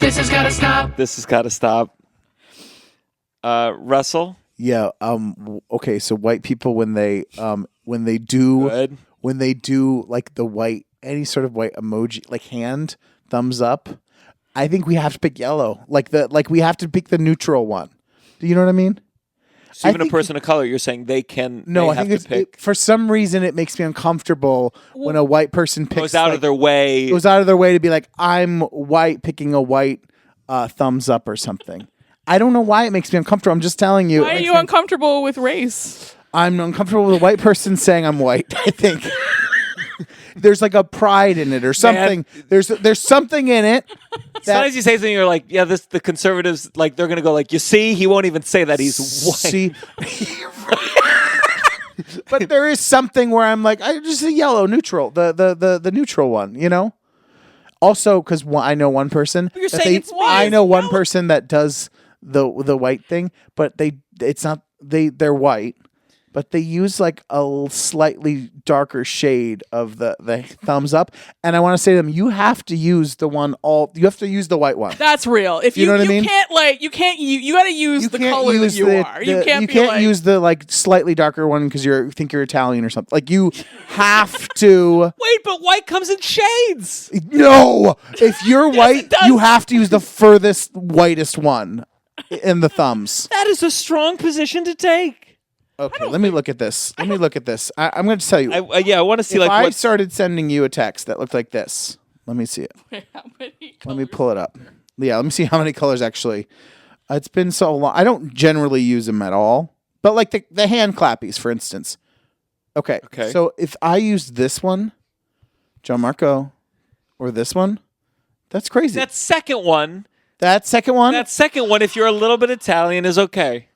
This has gotta stop. This has got to stop. Russell? Yeah. Okay. So white people when they do Good. like the white, any sort of white emoji, like hand, thumbs up, I think we have to pick yellow. Like we have to pick the neutral one. Do you know what I mean? So even a person of color, you're saying they can. No, they I have think to pick. for some reason it makes me uncomfortable when a white person picks Goes out of their way. Goes out of their way to be like, I'm white, picking a white thumbs up or something. I don't know why it makes me uncomfortable. I'm just telling you. Why are you uncomfortable with race? I'm uncomfortable with a white person saying I'm white. I think there's like a pride in it or something. Man. There's something in it. Sometimes you say something, you're like, yeah, the conservatives, like, they're gonna go like, you see, he won't even say that he's white. See, but there is something where I'm like, I just a yellow neutral, the neutral one, you know. Also, because I know one person. You're saying it's white. I know one person that does the white thing, but they're white, but they use like a slightly darker shade of the thumbs up. And I want to say to them, you have to use the white one. That's real. If you know what I mean? You got to use the color that you are. You can't use the like slightly darker one because you think you're Italian or something. Like you have to. Wait, but white comes in shades. No, if you're white, you have to use the furthest whitest one in the thumbs. That is a strong position to take. Okay, let me look at this. I'm going to tell you. I want to see if like. I started sending you a text that looked like this. Let me see it. Let me pull it up. Yeah, let me see how many colors actually. It's been so long. I don't generally use them at all. But like the hand clappies, for instance. Okay. So if I use this one, Gianmarco, or this one, that's crazy. That second one. That second one, if you're a little bit Italian, is okay.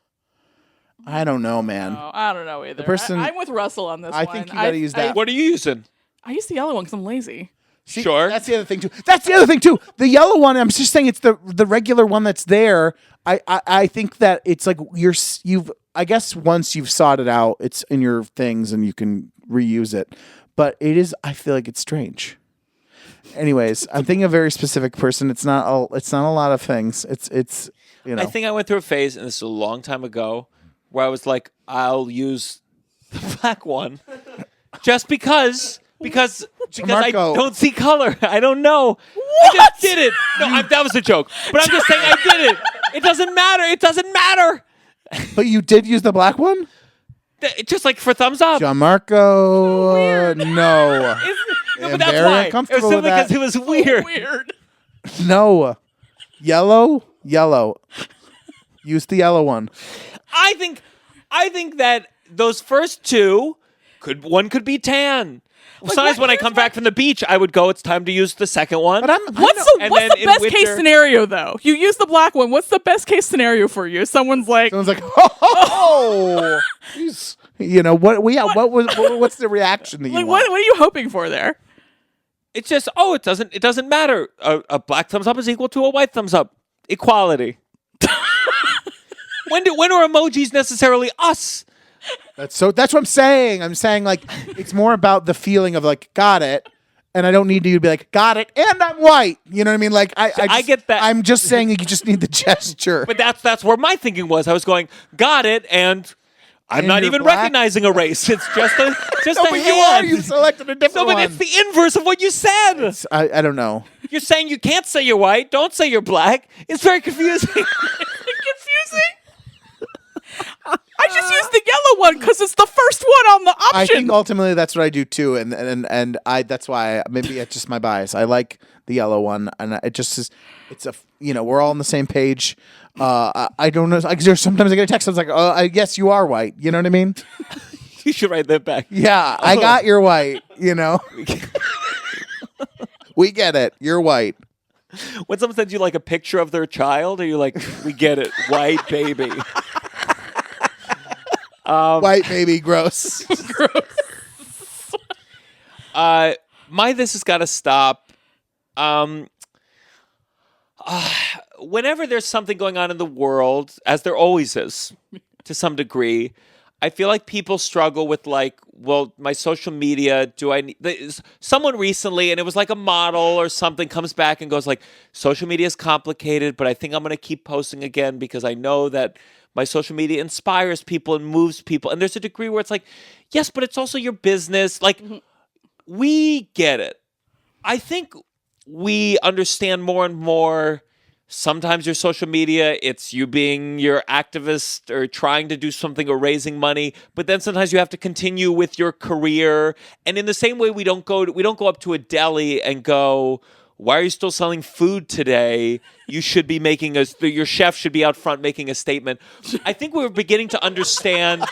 I don't know, man. No, I don't know either. The person- I'm with Russell on this one. I think you gotta use that. What are you using? I use the yellow one because I'm lazy. See, sure. That's the other thing too. The yellow one, I'm just saying it's the regular one that's there. I think that it's like I guess once you've sought it out, it's in your things and you can reuse it. But I feel like it's strange. Anyways, I'm thinking of a very specific person. It's not a lot of things. It's you know. I think I went through a phase, and this is a long time ago, where I was like, I'll use the black one just because I Marco. don't see color. I don't know. What? I just did it. No, that was a joke. But I'm just saying I did it. It doesn't matter. But you did use the black one? Just like for thumbs up. Gianmarco, no. No, but I'm that's very why. It was uncomfortable simply with that. because it was weird. No. Yellow. Use the yellow one. I think that those first two one could be tan. Sometimes when I come back from the beach, I would go, it's time to use the second one. What's the best case scenario though? You use the black one. What's the best case scenario for you? Someone's like, oh, you know what? What's the reaction that you want? What are you hoping for there? It's just, it doesn't matter. A black thumbs up is equal to a white thumbs up. Equality. When are emojis necessarily us? That's what I'm saying. I'm saying like it's more about the feeling of like got it, and I don't need you to be like got it, and I'm white. You know what I mean? Like I get that. I'm just saying you just need the gesture. But that's where my thinking was. I was going got it, and I'm not even black? recognizing a race. It's just a no, a but hand. you selected a different one. No, but it's the inverse of what you said. I don't know. You're saying you can't say you're white. Don't say you're black. It's very confusing. Confusing. I just use the yellow one because it's the first one on the option. I think ultimately that's what I do too, and that's why maybe it's just my bias. I like the yellow one, and it just is. It's we're all on the same page. I don't know. Sometimes I get a text. I was like, "Oh, I guess you are white." You know what I mean? You should write that back. Yeah, I got you're white. You know, we get it. You're white. When someone sends you like a picture of their child, are you like, we get it, white baby? White baby, gross. This has got to stop. Whenever there's something going on in the world, as there always is, to some degree, I feel like people struggle with like, well, my social media, do I need... Someone recently, and it was like a model or something, comes back and goes like, social media is complicated, but I think I'm going to keep posting again because I know that my social media inspires people and moves people. And there's a degree where it's like, yes, but it's also your business. Like, we get it. I think we understand more and more. Sometimes your social media, it's you being your activist or trying to do something or raising money, but then sometimes you have to continue with your career. And in the same way, we don't go up to a deli and go, "Why are you still selling food today? You should be making your chef should be out front making a statement." I think we're beginning to understand.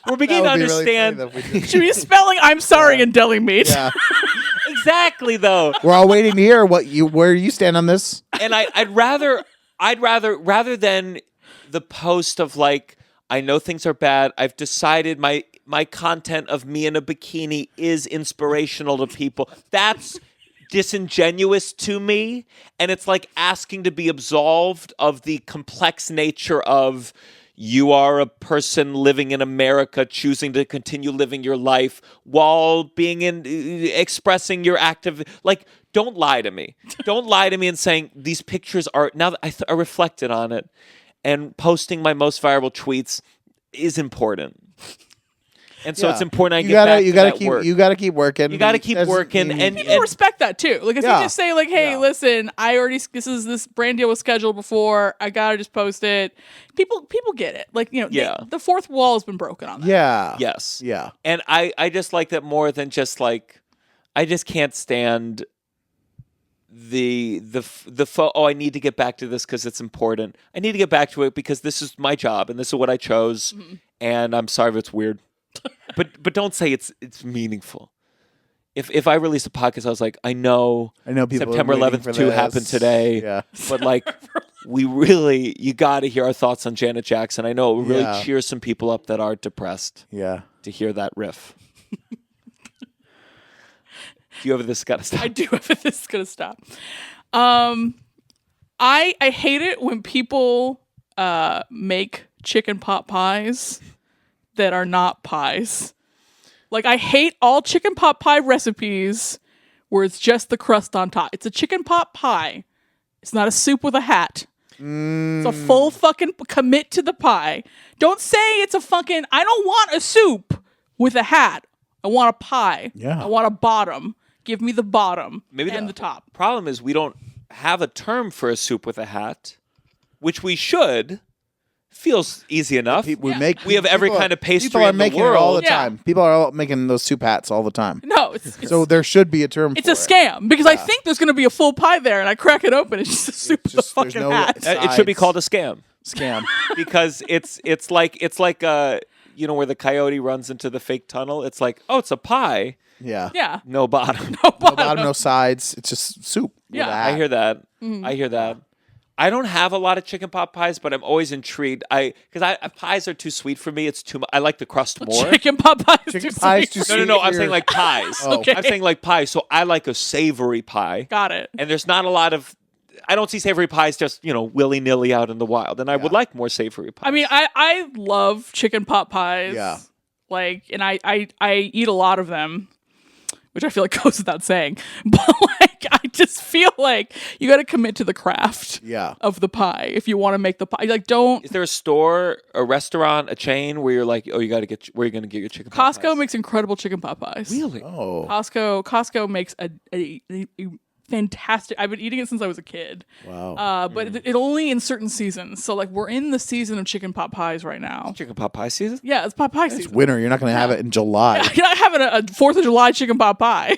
We're beginning to understand. Should be spelling "I'm sorry" in deli meat. Yeah. Exactly, though. We're all waiting to hear where you stand on this. And I'd rather than the post of like, I know things are bad. I've decided my content of me in a bikini is inspirational to people. That's disingenuous to me, and it's like asking to be absolved of the complex nature of you are a person living in America choosing to continue living your life while being expressing your like, don't lie to me. Don't lie to me and saying these pictures are, now that I reflected on it, and posting my most viral tweets is important. And so it's important I get back to that work. You gotta keep working. You gotta keep working, and people respect that too. Like if you just say like, "Hey, listen, this brand deal was scheduled before. I gotta just post it." People get it. Like the fourth wall has been broken on that. Yeah. Yes. Yeah. And I just like that more than just like, I just can't stand I need to get back to this because it's important. I need to get back to it because this is my job and this is what I chose. And I'm sorry if it's weird. But don't say it's meaningful. If I released a podcast, I was like, I know people September 11th 2 happened today, but like you got to hear our thoughts on Janet Jackson. I know it will really cheer some people up that are depressed. Yeah, to hear that riff. Do you have this gotta stop? I do have this gotta stop. I hate it when people make chicken pot pies that are not pies. Like, I hate all chicken pot pie recipes where it's just the crust on top. It's a chicken pot pie. It's not a soup with a hat. It's a full fucking commit to the pie. Don't say it's a fucking, I don't want a soup with a hat. I want a pie. Yeah. I want a bottom. Give me the bottom Maybe and the top. Problem is we don't have a term for a soup with a hat, which we should. Feels easy enough. We have every kind of pastry people are in the making world. it all the time. People are all making those soup hats all the time. No, it's so there should be a term. It's a scam because I think there's going to be a full pie there, and I crack it open. It's just a soup with a fucking hat. It should be called a scam. Scam because it's like where the coyote runs into the fake tunnel. It's like, oh, it's a pie. Yeah. No bottom. No bottom. No sides. It's just soup. Yeah. I hear that. I hear that. I don't have a lot of chicken pot pies, but I'm always intrigued. Because pies are too sweet for me. It's too much. I like the crust more. Chicken pot pies too sweet. No. I'm saying like pies. Okay. I'm saying like pies. So I like a savory pie. Got it. And there's not a lot of. I don't see savory pies just willy nilly out in the wild. And I would like more savory pies. I mean, I love chicken pot pies. Yeah. Like, and I eat a lot of them, which I feel like goes without saying. But like, I just feel like you got to commit to the craft of the pie if you want to make the pie. Like, don't. Is there a store, a restaurant, a chain where you're like, oh, you got to get where you're going to get your chicken pot pies? Costco makes incredible chicken pot pies. Really? Oh. Costco makes a fantastic. I've been eating it since I was a kid. Wow. But it only in certain seasons. So like we're in the season of chicken pot pies right now. Chicken pot pie season? Yeah, it's pot pie season. It's winter. You're not going to have it in July. You're not having a 4th of July chicken pot pie.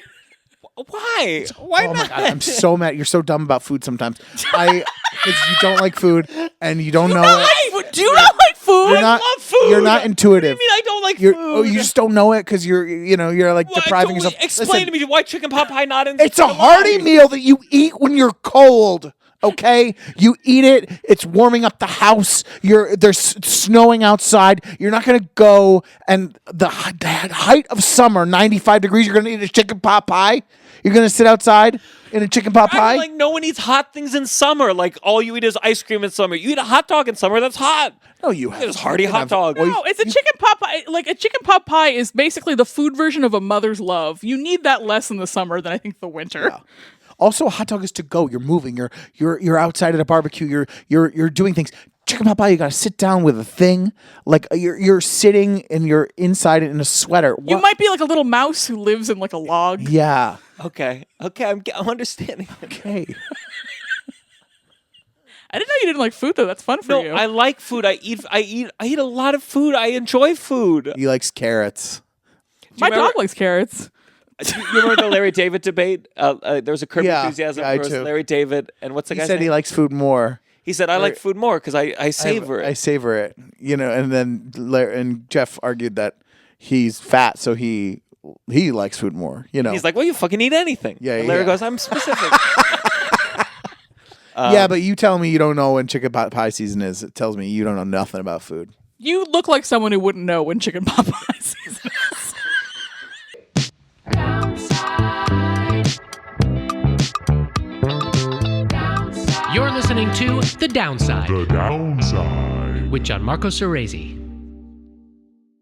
Why? Why not? My God, I'm so mad. You're so dumb about food sometimes. Because you don't like food and you don't know it. Do you not like food? You're not, I love food. You're not intuitive. What do you mean I don't like food? Oh, you just don't know it because you're like depriving yourself. Explain to me why chicken pot pie not in. It's a hearty meal that you eat when you're cold. Okay, you eat it. It's warming up the house. There's snowing outside. You're not gonna go and the height of summer, 95 degrees. You're gonna eat a chicken pot pie. You're gonna sit outside in a chicken pot pie? I'm like, no one eats hot things in summer. Like, all you eat is ice cream in summer. You eat a hot dog in summer, that's hot. No, you have. It's hearty hot dog. No, it's a chicken pot pie. Like, a chicken pot pie is basically the food version of a mother's love. You need that less in the summer than I think the winter. Yeah. Also, a hot dog is to go. You're moving. You're outside at a barbecue. You're doing things. Chicken pot pie, you gotta sit down with a thing. Like you're sitting and you're inside it in a sweater. You What? might be like a little mouse who lives in like a log. Yeah. Okay, I'm understanding. Okay. I didn't know you didn't like food though. That's fun for No, you. I like food. I eat a lot of food. I enjoy food. He likes carrots. My remember- dog likes carrots. You remember the Larry David debate? There was a Curb Yeah, Enthusiasm I versus too. Larry David, and what's the He guy's said name? he likes food more. He said, I like food more because I savor I it. savor it. And then and Jeff argued that he's fat, so he likes food more. He's like, well, you fucking eat anything. Yeah, and Larry yeah. goes, I'm specific. yeah, but you tell me you don't know when chicken pot pie season is. It tells me you don't know nothing about food. You look like someone who wouldn't know when chicken pot pie season is. You're listening to The Downside The Downside. with Gianmarco Soresi.